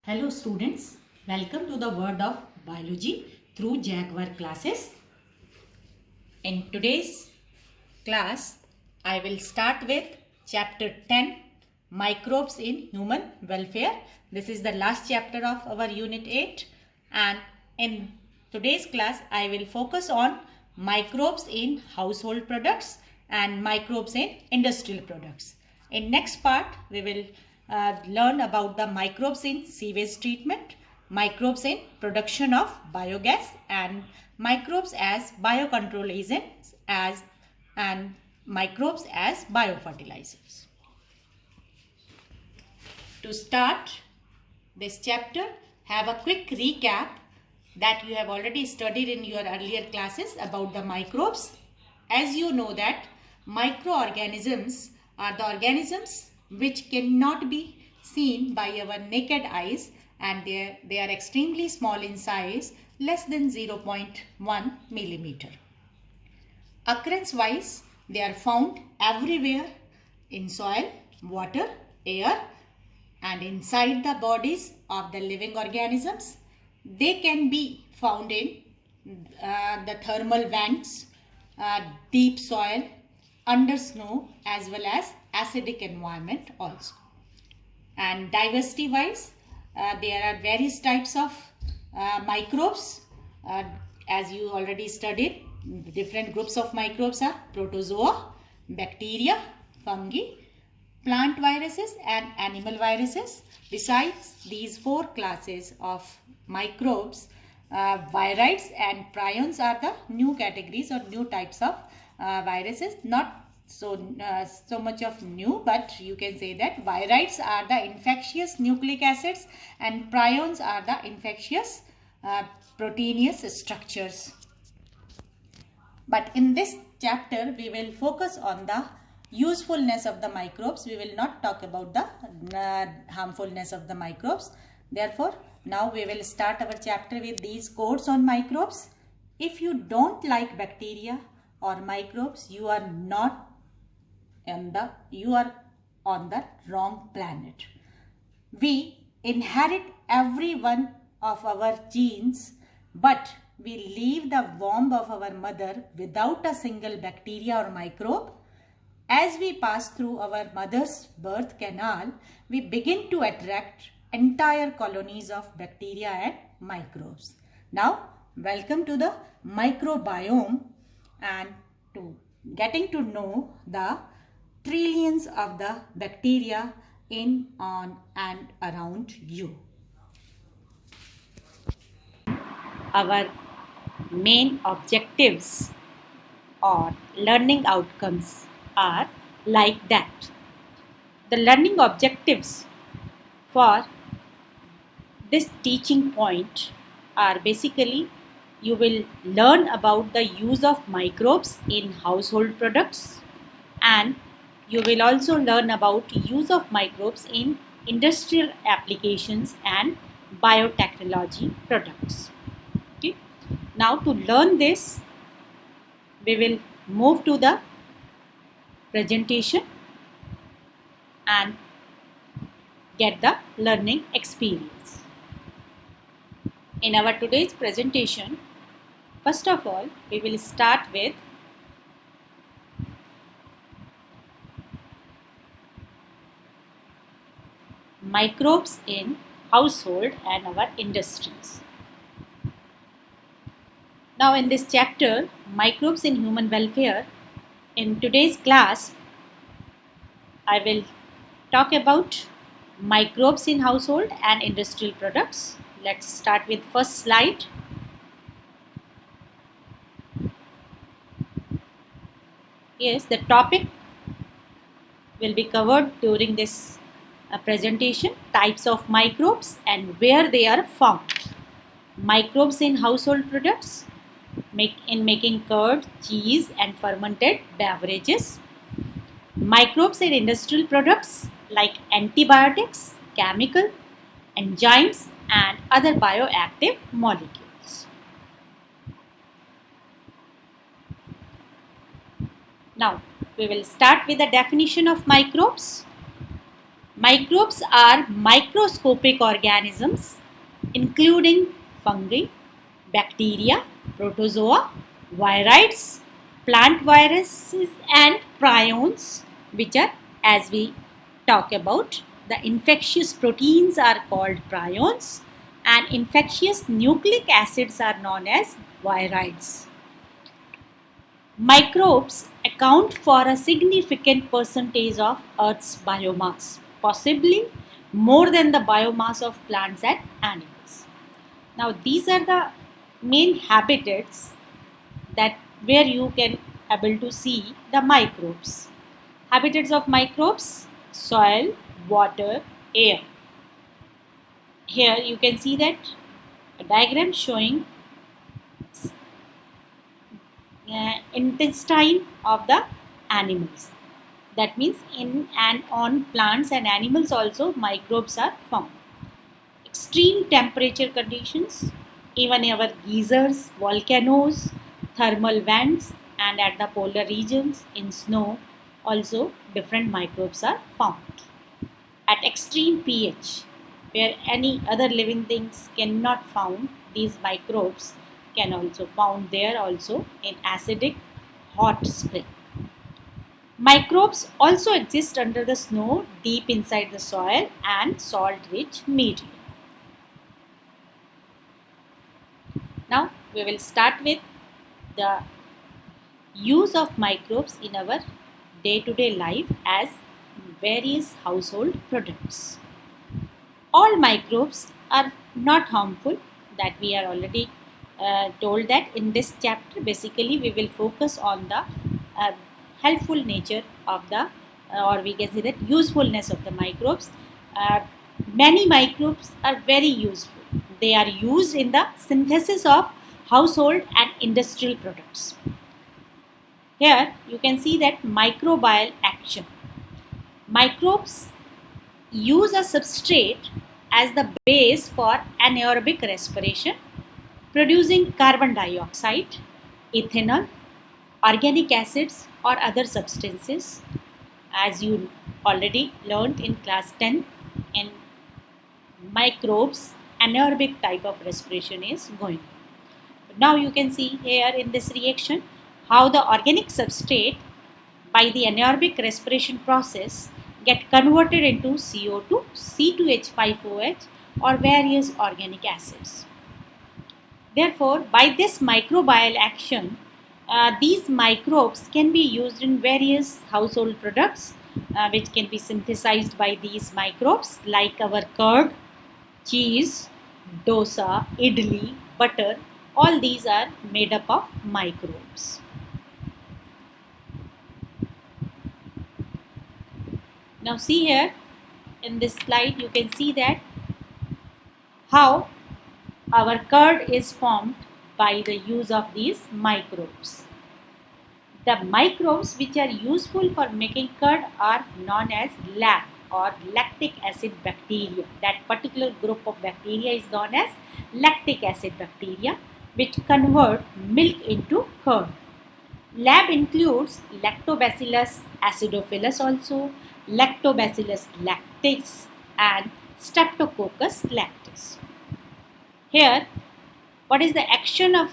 Hello students, welcome to the world of biology through Jaguar classes. In today's class, I will start with chapter 10, Microbes in Human Welfare. This is the last chapter of our unit 8, and in today's class, I will focus on microbes in household products and microbes in industrial products. In next part, we will learn about the microbes in sewage treatment, microbes in production of biogas, and microbes as biocontrol agents and microbes as biofertilizers. To start this chapter, have a quick recap that you have already studied in your earlier classes about the microbes. As you know that microorganisms are the organisms which cannot be seen by our naked eyes, and they are extremely small in size, less than 0.1 millimeter. Occurrence wise, they are found everywhere in soil, water, air, and inside the bodies of the living organisms. They can be found in the thermal vents, deep soil, under snow, as well as acidic environment also. And diversity wise, there are various types of microbes. As you already studied, different groups of microbes are protozoa, bacteria, fungi, plant viruses and animal viruses. Besides these four classes of microbes, virids and prions are the new categories or new types of viruses. Not so much of new, but you can say that virids are the infectious nucleic acids and prions are the infectious proteinous structures. But in this chapter, we will focus on the usefulness of the microbes. We will not talk about the harmfulness of the microbes. Therefore, now we will start our chapter with these codes on microbes. If you don't like bacteria or microbes, you are on the wrong planet. We inherit every one of our genes, but we leave the womb of our mother without a single bacteria or microbe. As we pass through our mother's birth canal, we begin to attract entire colonies of bacteria and microbes. Now, welcome to the microbiome and to getting to know the trillions of the bacteria in, on and around you. Our main objectives or learning outcomes are like that. The learning objectives for this teaching point are basically you will learn about the use of microbes in household products, and you will also learn about use of microbes in industrial applications and biotechnology products. Okay. Now to learn this, we will move to the presentation and get the learning experience. In our today's presentation, first of all, we will start with microbes in household and our industries. Now in this chapter, microbes in human welfare, in today's class, I will talk about microbes in household and industrial products. Let's start with first slide. Yes, the topic will be covered during this presentation, types of microbes and where they are found. Microbes in household products, in making curd, cheese and fermented beverages. Microbes in industrial products like antibiotics, chemical, enzymes and other bioactive molecules. Now, we will start with the definition of microbes. Microbes are microscopic organisms including fungi, bacteria, protozoa, virids, plant viruses and prions, which are, as we talk about, the infectious proteins are called prions and infectious nucleic acids are known as virids. Microbes account for a significant percentage of Earth's biomass, possibly more than the biomass of plants and animals. Now, these are the main habitats that where you can able to see the microbes. Habitats of microbes: soil, water, air. Here you can see that a diagram showing intestine of the animals. That means in and on plants and animals also microbes are found. Extreme temperature conditions, even our geysers, volcanoes, thermal vents and at the polar regions in snow also different microbes are found. At extreme pH, where any other living things cannot found, these microbes can also found there also in acidic hot spring. Microbes also exist under the snow, deep inside the soil and salt-rich medium. Now we will start with the use of microbes in our day-to-day life as various household products. All microbes are not harmful, that we are already told that in this chapter. Basically we will focus on the helpful nature of the or we can say that usefulness of the microbes. uh, Many microbes are very useful. They are used in the synthesis of household and industrial products. Here you can see that microbial action. Microbes use a substrate as the base for anaerobic respiration, producing carbon dioxide, ethanol, organic acids or other substances, as you already learned in class 10. In microbes, anaerobic type of respiration is going on. Now you can see here in this reaction how the organic substrate by the anaerobic respiration process get converted into CO2, C2H5OH or various organic acids. Therefore, by this microbial action, these microbes can be used in various household products which can be synthesized by these microbes like our curd, cheese, dosa, idli, butter. All these are made up of microbes. Now see here in this slide you can see that how our curd is formed by the use of these microbes. The microbes which are useful for making curd are known as LAB or lactic acid bacteria. That particular group of bacteria is known as lactic acid bacteria which convert milk into curd. LAB includes Lactobacillus acidophilus also, Lactobacillus lactis and Streptococcus lactis. Here, what is the action of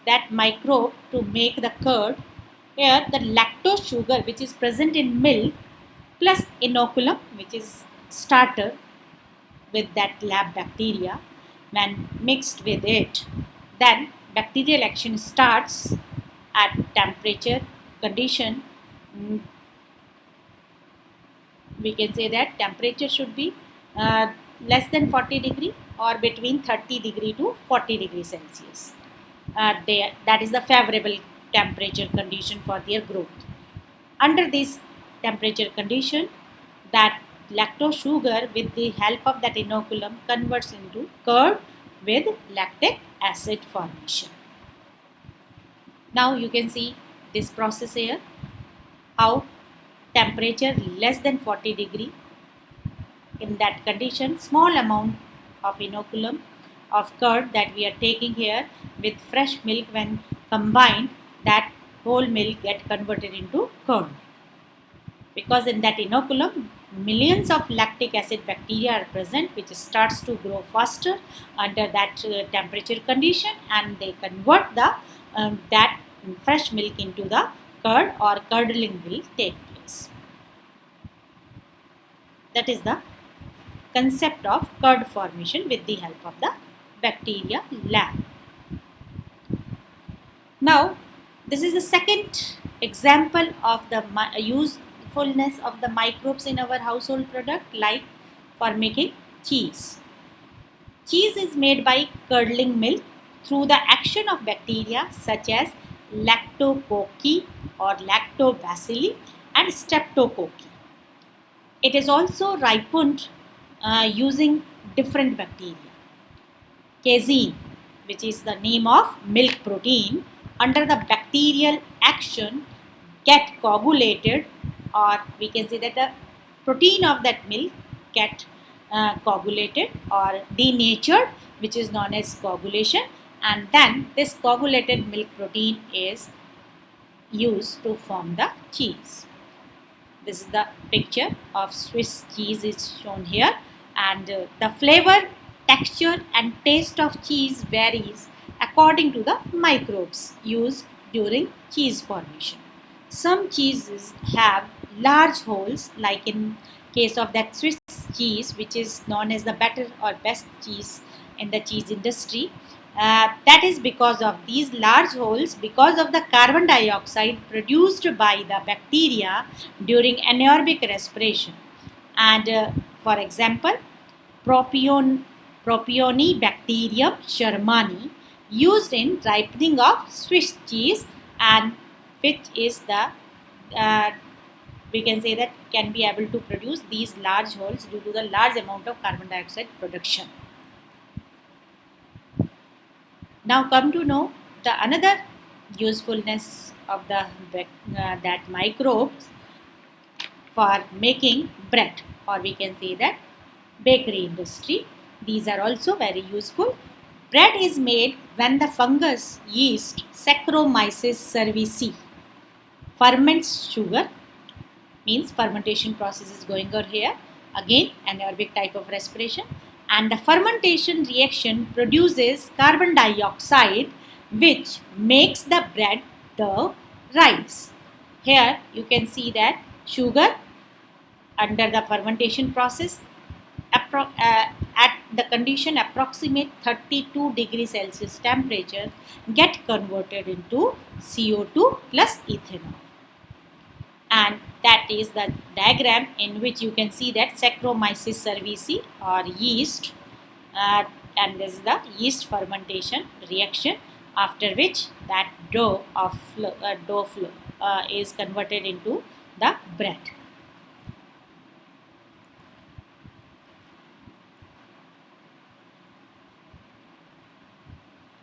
that microbe to make the curd? Here, the lactose sugar which is present in milk plus inoculum which is starter with that lab bacteria, when mixed with it, then bacterial action starts at temperature condition. We can say that temperature should be less than 40 degree or between 30 degree to 40 degree Celsius. That is the favorable temperature condition for their growth. Under this temperature condition, that lactose sugar with the help of that inoculum converts into curd with lactic acid formation. Now you can see this process here, how temperature less than 40 degree, in that condition small amount of inoculum of curd that we are taking here with fresh milk, when combined, that whole milk get converted into curd, because in that inoculum millions of lactic acid bacteria are present, which starts to grow faster under that temperature condition, and they convert the that fresh milk into the curd, or curdling will take place. That is the concept of curd formation with the help of the bacteria lab. Now, this is the second example of the usefulness of the microbes in our household product, like for making cheese. Cheese is made by curdling milk through the action of bacteria such as Lactococci or Lactobacilli and Streptococci. It is also ripened using different bacteria. Casein, which is the name of milk protein, under the bacterial action get coagulated, or we can say that the protein of that milk get coagulated or denatured, which is known as coagulation, and then this coagulated milk protein is used to form the cheese. This is the picture of Swiss cheese is shown here, and the flavor, texture and taste of cheese varies according to the microbes used during cheese formation. Some cheeses have large holes, like in case of that Swiss cheese, which is known as the better or best cheese in the cheese industry. That is because of these large holes, because of the carbon dioxide produced by the bacteria during anaerobic respiration. And for example, Propionibacterium shermani, used in ripening of Swiss cheese, and which is the we can say that can be able to produce these large holes due to the large amount of carbon dioxide production. Now come to know the another usefulness of the that microbes for making bread, or we can say that bakery industry. These are also very useful. Bread is made when the fungus yeast Saccharomyces cerevisiae ferments sugar, means fermentation process is going on here, again anaerobic type of respiration, and the fermentation reaction produces carbon dioxide, which makes the bread dough rise. Here you can see that sugar under the fermentation process at the condition approximate 32 degrees Celsius temperature get converted into CO2 plus ethanol. And that is the diagram in which you can see that Saccharomyces cerevisiae or yeast, and this is the yeast fermentation reaction, after which that dough is converted into the bread.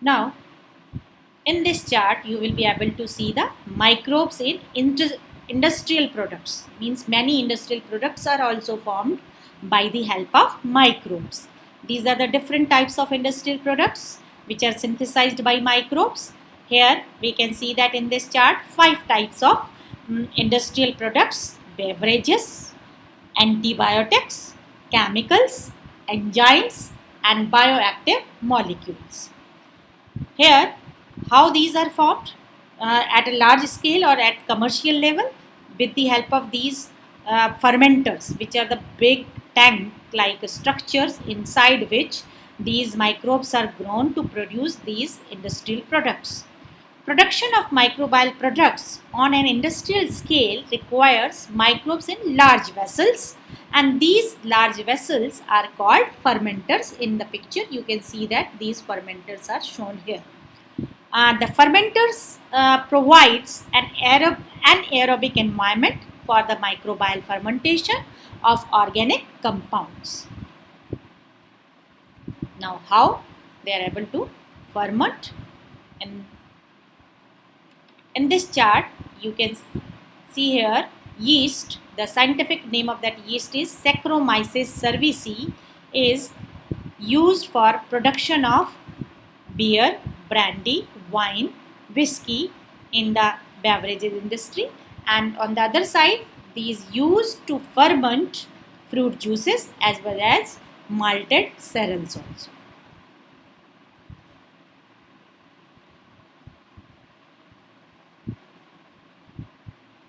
Now, in this chart, you will be able to see the microbes in industrial products. Means many industrial products are also formed by the help of microbes. These are the different types of industrial products which are synthesized by microbes. Here we can see that in this chart 5 types of industrial products: beverages, antibiotics, chemicals, enzymes and bioactive molecules. Here, how these are formed at a large scale or at commercial level with the help of these fermenters, which are the big tank-like structures inside which these microbes are grown to produce these industrial products. Production of microbial products on an industrial scale requires microbes in large vessels, and these large vessels are called fermenters. In the picture you can see that these fermenters are shown here. The fermenters provides an aerobic environment for the microbial fermentation of organic compounds. Now how they are able to ferment? In this chart you can see here yeast. The scientific name of that yeast is Saccharomyces cerevisiae, is used for production of beer, brandy, wine, whiskey in the beverages industry, and on the other side these used to ferment fruit juices as well as malted cereals also.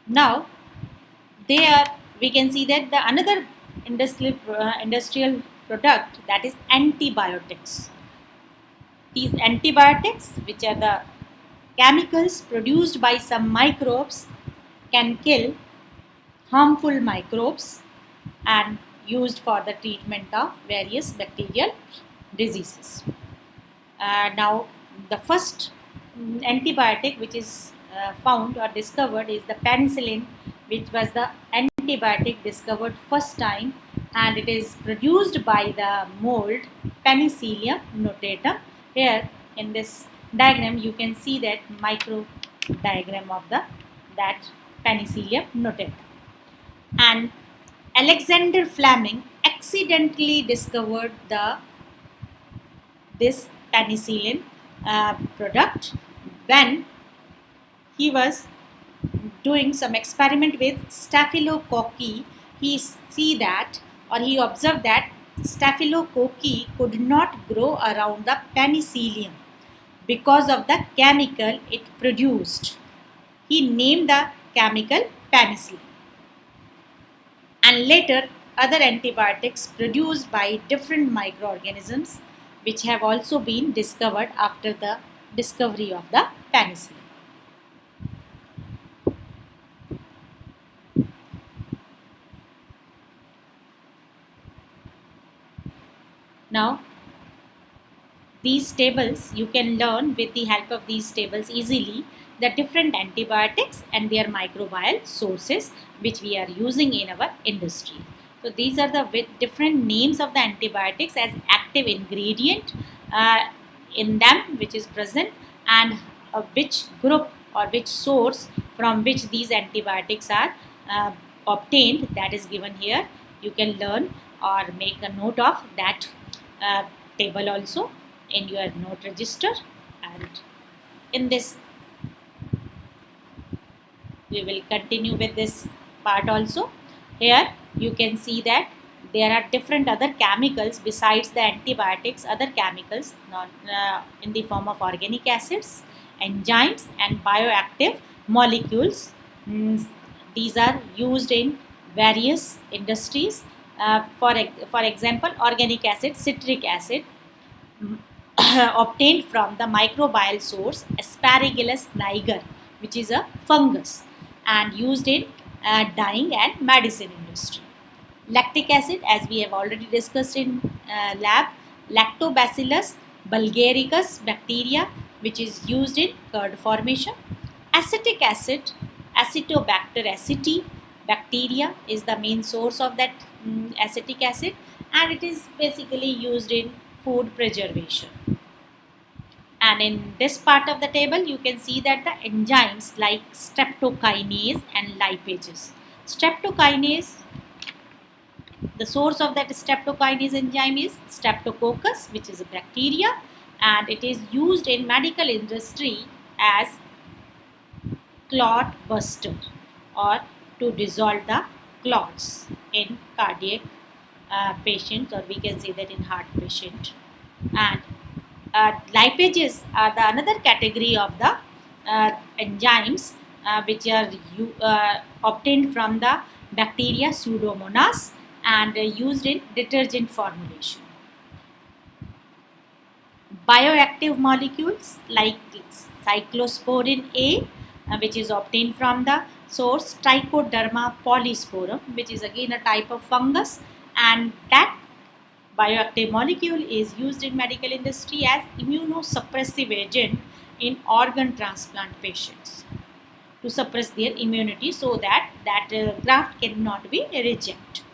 Now, there we can see that the another industrial product, that is antibiotics. These antibiotics, which are the chemicals produced by some microbes, can kill harmful microbes and used for the treatment of various bacterial diseases. Now, the first antibiotic which is found or discovered is the penicillin, which was the antibiotic discovered first time, and it is produced by the mold Penicillium notatum. Here in this diagram, you can see that micro diagram of the that Penicillium notatum. And Alexander Fleming accidentally discovered this penicillin product when he was doing some experiment with staphylococci. He see that, or he observed that staphylococci could not grow around the penicillium because of the chemical it produced. He named the chemical penicillin. And later, other antibiotics produced by different microorganisms, which have also been discovered after the discovery of the penicillin. Now, these tables, you can learn with the help of these tables easily the different antibiotics and their microbial sources which we are using in our industry. So these are the different names of the antibiotics as active ingredient in them which is present, and which group or which source from which these antibiotics are obtained, that is given here. You can learn or make a note of that table also in your note register. And in this we will continue with this part also. Here you can see that there are different other chemicals besides the antibiotics, other chemicals in the form of organic acids, enzymes and bioactive molecules. These are used in various industries. For example, organic acid, citric acid, obtained from the microbial source Aspergillus niger, which is a fungus, and used in dyeing and medicine industry. Lactic acid, as we have already discussed in lab, Lactobacillus bulgaricus bacteria, which is used in curd formation. Acetic acid, Acetobacter aceti bacteria is the main source of that acetic acid, and it is basically used in food preservation. And in this part of the table, you can see that the enzymes like streptokinase and lipases. Streptokinase, the source of that streptokinase enzyme is Streptococcus, which is a bacteria, and it is used in medical industry as clot buster or to dissolve the clots in cardiac patients, or we can say that in heart patient. And lipases are the another category of the enzymes which are obtained from the bacteria Pseudomonas and used in detergent formulation. Bioactive molecules like cyclosporin A, which is obtained from the source Trichoderma polysporum, which is again a type of fungus, and that bioactive molecule is used in medical industry as immunosuppressive agent in organ transplant patients to suppress their immunity so that graft cannot be rejected.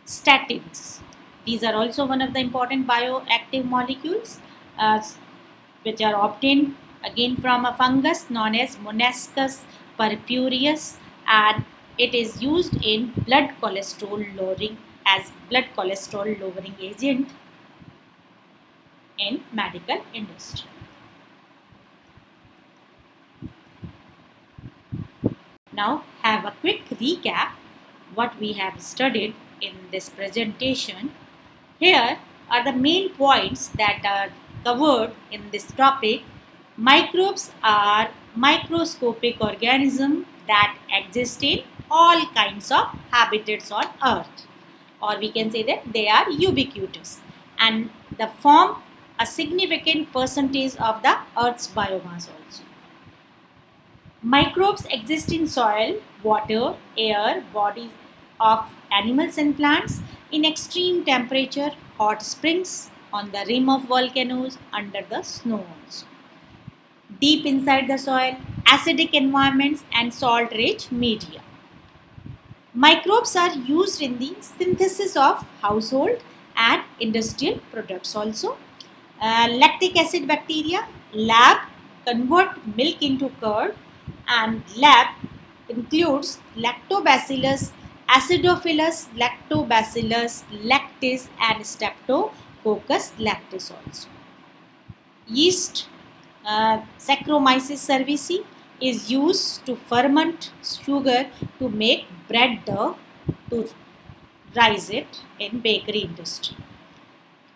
Statins. These are also one of the important bioactive molecules which are obtained again from a fungus known as Monascus purpureus, and it is used in blood cholesterol lowering as blood cholesterol lowering agent in medical industry. Now have a quick recap what we have studied in this presentation. Here are the main points that are covered in this topic. Microbes are microscopic organisms that exist in all kinds of habitats on Earth, or we can say that they are ubiquitous and they form a significant percentage of the Earth's biomass also. Microbes exist in soil, water, air, bodies of animals and plants, in extreme temperature, hot springs, on the rim of volcanoes, under the snow also. Deep inside the soil, acidic environments and salt-rich media. Microbes are used in the synthesis of household and industrial products also. Lactic acid bacteria, lab convert milk into curd, and lab includes Lactobacillus acidophilus, Lactobacillus lactis and Streptococcus lactis also. Yeast, Saccharomyces cerevisiae, is used to ferment sugar to make bread dough to rise it in bakery industry.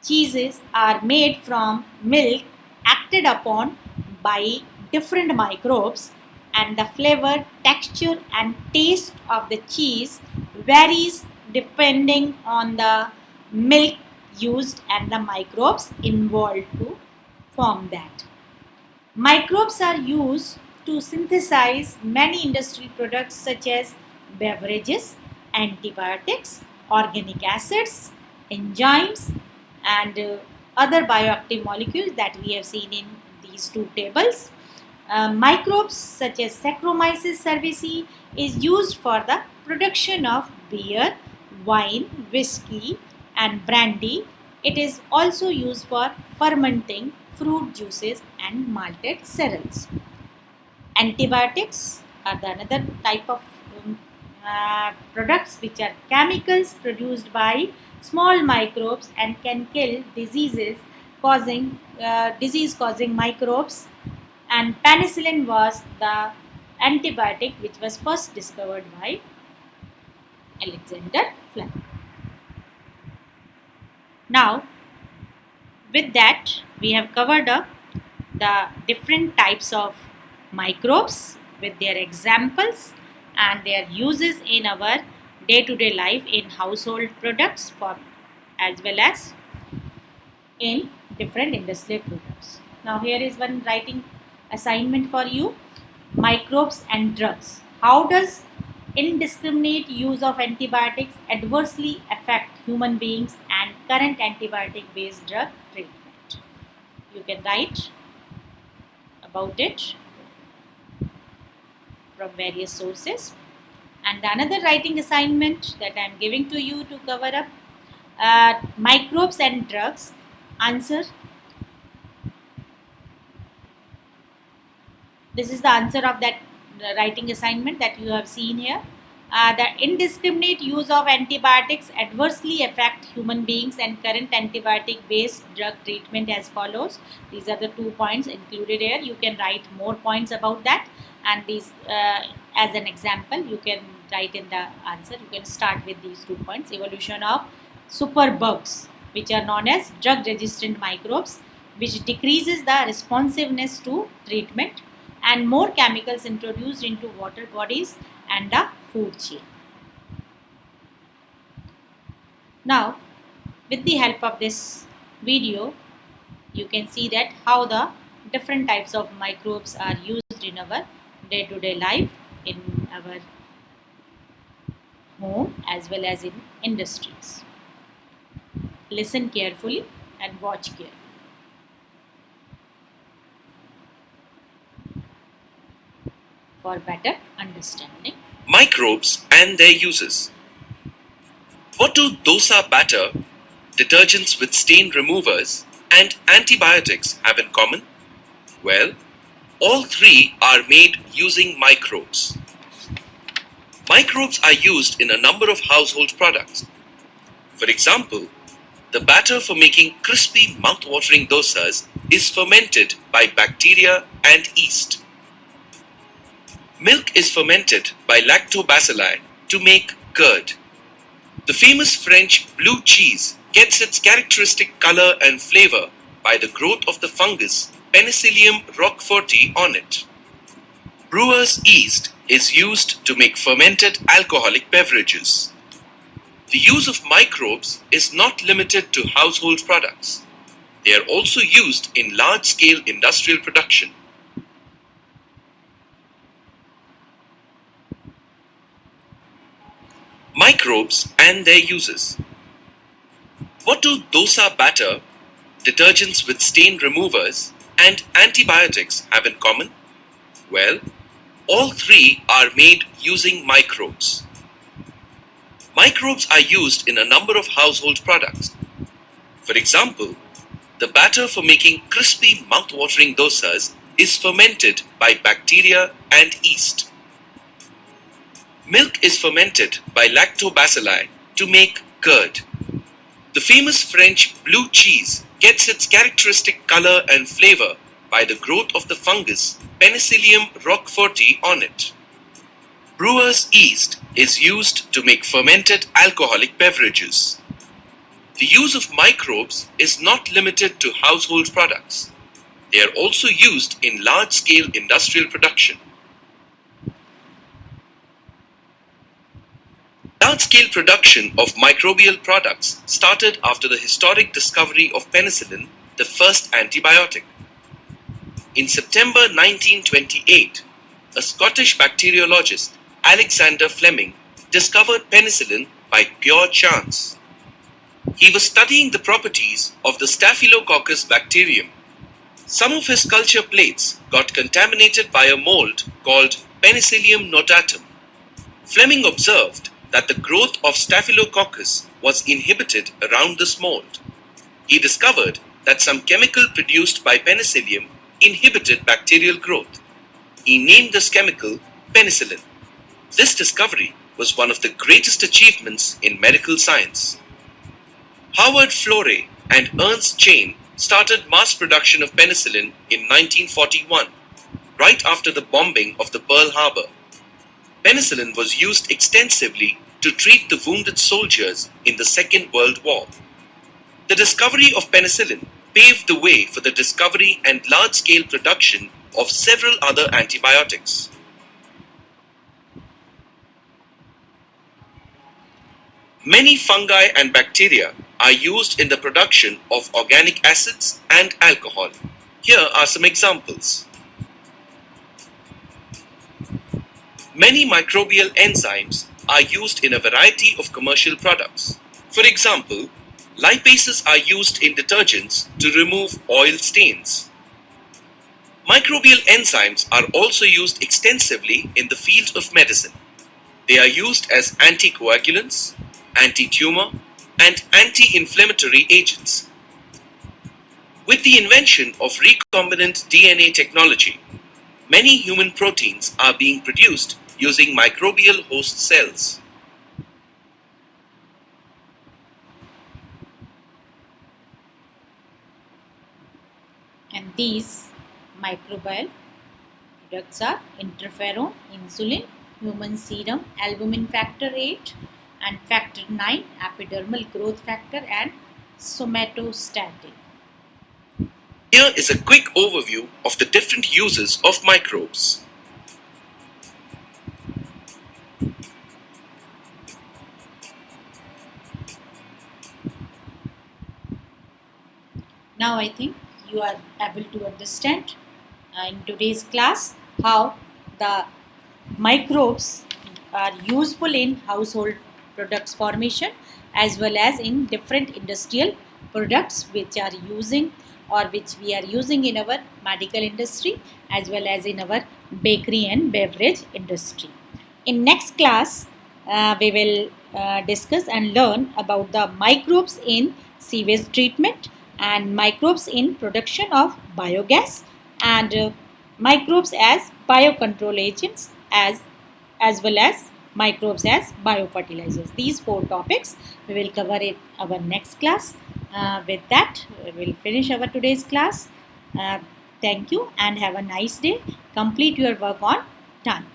Cheeses are made from milk acted upon by different microbes, and the flavor, texture and taste of the cheese varies depending on the milk used and the microbes involved to form that. Microbes are used to synthesize many industrial products such as beverages, antibiotics, organic acids, enzymes, and other bioactive molecules that we have seen in these two tables. Microbes such as Saccharomyces cerevisiae is used for the production of beer, wine, whiskey, and brandy. It is also used for fermenting fruit juices and malted cereals. Antibiotics are the another type of products which are chemicals produced by small microbes and can kill disease causing microbes, and penicillin was the antibiotic which was first discovered by Alexander Fleming. Now with that we have covered up the different types of microbes with their examples and their uses in our day-to-day life in household products as well as in different industrial products. Now here is one writing assignment for you. Microbes and drugs. How does indiscriminate use of antibiotics adversely affect human beings and current antibiotic based drug treatment? You can write about it from various sources. And another writing assignment that I am giving to you to cover up microbes and drugs. Answer. This is the answer of that writing assignment that you have seen here. The indiscriminate use of antibiotics adversely affect human beings and current antibiotic based drug treatment as follows. These are the 2 points included here. You can write more points about that, and these as an example you can write in the answer. You can start with these 2 points. Evolution of superbugs, which are known as drug resistant microbes, which decreases the responsiveness to treatment, and more chemicals introduced into water bodies and the food chain. Now with the help of this video you can see that how the different types of microbes are used in our day-to-day life in our home as well as in industries. Listen carefully and watch carefully. For better understanding. Microbes and their uses. What do dosa batter, detergents with stain removers, and antibiotics have in common? Well, all three are made using microbes. Microbes are used in a number of household products. For example, the batter for making crispy, mouth-watering dosas is fermented by bacteria and yeast. Milk is fermented by lactobacilli to make curd. The famous French blue cheese gets its characteristic color and flavor by the growth of the fungus Penicillium roqueforti on it. Brewer's yeast is used to make fermented alcoholic beverages. The use of microbes is not limited to household products. They are also used in large-scale industrial production. Microbes and their uses. What do dosa batter, detergents with stain removers, and antibiotics have in common? Well, all three are made using microbes. Microbes are used in a number of household products. For example, the batter for making crispy mouth-watering dosas is fermented by bacteria and yeast. Milk is fermented by lactobacilli to make curd. The famous French blue cheese gets its characteristic color and flavor by the growth of the fungus Penicillium roqueforti on it. Brewer's yeast is used to make fermented alcoholic beverages. The use of microbes is not limited to household products. They are also used in large-scale industrial production. Large-scale production of microbial products started after the historic discovery of penicillin, the first antibiotic. In September 1928, a Scottish bacteriologist, Alexander Fleming, discovered penicillin by pure chance. He was studying the properties of the Staphylococcus bacterium. Some of his culture plates got contaminated by a mold called Penicillium notatum. Fleming observed that the growth of Staphylococcus was inhibited around this mold. He discovered that some chemical produced by penicillium inhibited bacterial growth. He named this chemical penicillin. This discovery was one of the greatest achievements in medical science. Howard Florey and Ernst Chain started mass production of penicillin in 1941, right after the bombing of the Pearl Harbor. Penicillin was used extensively to treat the wounded soldiers in the Second World War. The discovery of penicillin paved the way for the discovery and large-scale production of several other antibiotics. Many fungi and bacteria are used in the production of organic acids and alcohol. Here are some examples. Many microbial enzymes are used in a variety of commercial products. For example, lipases are used in detergents to remove oil stains. Microbial enzymes are also used extensively in the field of medicine. They are used as anticoagulants, anti-tumor, and anti-inflammatory agents. With the invention of recombinant DNA technology, many human proteins are being produced using microbial host cells. And these microbial products are interferon, insulin, human serum, albumin factor 8 and factor 9, epidermal growth factor and somatostatin. Here is a quick overview of the different uses of microbes. Now I think you are able to understand in today's class how the microbes are useful in household products formation as well as in different industrial products which are using or which we are using in our medical industry as well as in our bakery and beverage industry. In next class, we will discuss and learn about the microbes in sewage treatment and microbes in production of biogas and microbes as biocontrol agents as well as microbes as biofertilizers. These four topics we will cover in our next class. With that, we will finish our today's class. Thank you and have a nice day. Complete your work on time.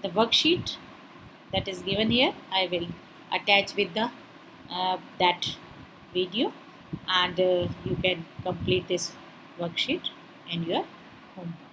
the worksheet that is given here I will attach with the that video, and you can complete this worksheet in your homework.